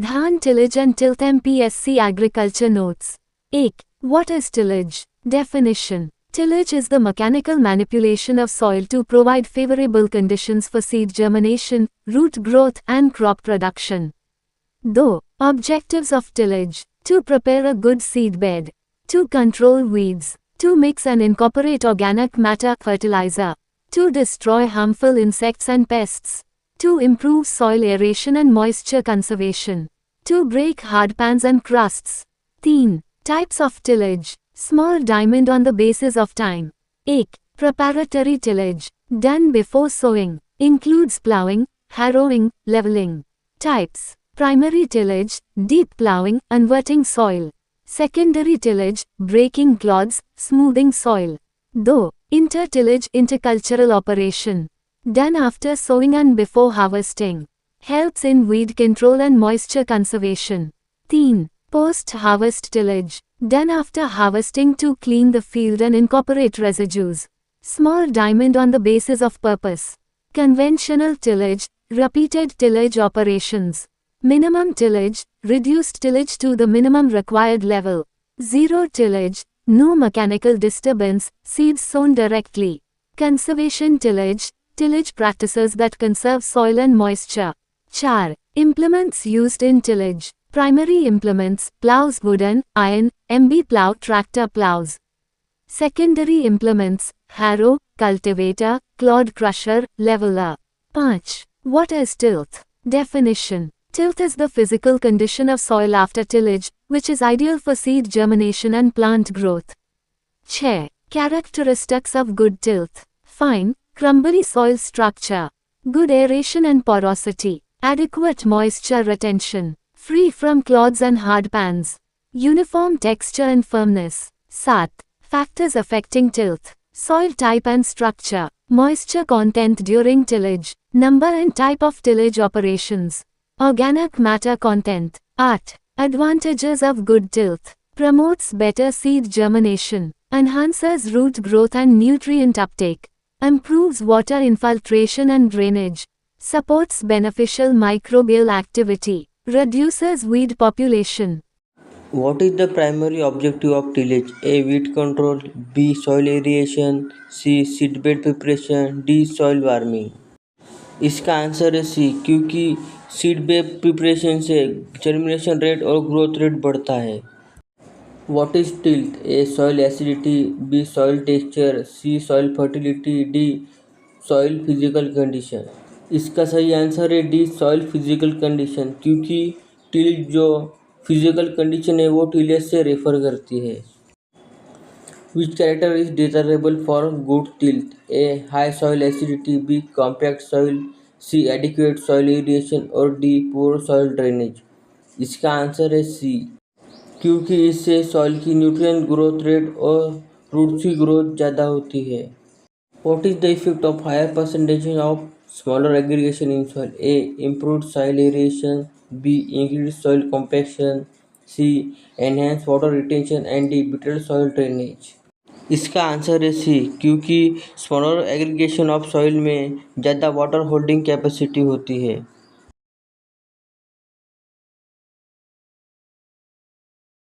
Dhan tillage and tilt MPSC Agriculture Notes. 1. What is tillage? Definition. Tillage is the mechanical manipulation of soil to provide favorable conditions for seed germination, root growth, and crop production. Though, objectives of tillage: to prepare a good seed bed, to control weeds, to mix and incorporate organic matter fertilizer, to destroy harmful insects and pests, to improve soil aeration and moisture conservation, to break hard pans and crusts. 3. Types of tillage. Small diamond on the basis of time. 1. Preparatory tillage, done before sowing, includes plowing, harrowing, leveling. Types. Primary tillage, deep plowing, unverting soil. Secondary tillage, breaking clods, smoothing soil. Though, intertillage, intercultural operation, done after sowing and before harvesting, helps in weed control and moisture conservation. 3. Post-harvest tillage, done after harvesting to clean the field and incorporate residues. Small diamond on the basis of purpose. Conventional tillage, repeated tillage operations. Minimum tillage, reduced tillage to the minimum required level. Zero tillage, no mechanical disturbance, seeds sown directly. Conservation tillage, tillage practices that conserve soil and moisture. 4. Implements used in tillage. Primary implements: plows, wooden, iron, MB plow, tractor plows. Secondary implements: harrow, cultivator, clod crusher, leveler. 5. What is tilth? Definition. Tilth is the physical condition of soil after tillage, which is ideal for seed germination and plant growth. 6. Characteristics of good tilth. Fine, crumbly soil structure, good aeration and porosity, adequate moisture retention, free from clods and hard pans, uniform texture and firmness. 7. Factors affecting tilth. Soil type and structure, moisture content during tillage, number and type of tillage operations, organic matter content. 8. Advantages of good tilth. Promotes better seed germination, enhances root growth and nutrient uptake, improves water infiltration and drainage, supports beneficial microbial activity, reduces weed population. What is the primary objective of tillage? A. Weed control. B. Soil aeration. C. Seedbed preparation. D. Soil warming. इसका answer है C, क्योंकि seed bed preparation से germination rate और growth rate बढ़ता है। What is tilt? A. Soil acidity, B. Soil texture, C. Soil fertility, D. Soil physical condition. इसका सही answer है डी. सॉइल फिजिकल कंडीशन, क्योंकि टिल्ट जो फिजिकल कंडीशन है वो टिलेज से रेफर करती है। Which character is desirable for good tilt? A. High soil acidity, B. Compact soil, C. Adequate soil aeration और डी. Poor soil drainage. इसका answer है सी, क्योंकि इससे सॉइल की न्यूट्रिएंट ग्रोथ रेट और रूट्स की ग्रोथ ज़्यादा होती है। What is the effect of higher percentage of smaller aggregation in soil? A. Improved soil aeration, B. Increase soil compaction, C. Enhance water retention and D. Better soil drainage. इसका answer है C, क्योंकि smaller aggregation of soil में ज़्यादा water holding capacity होती है।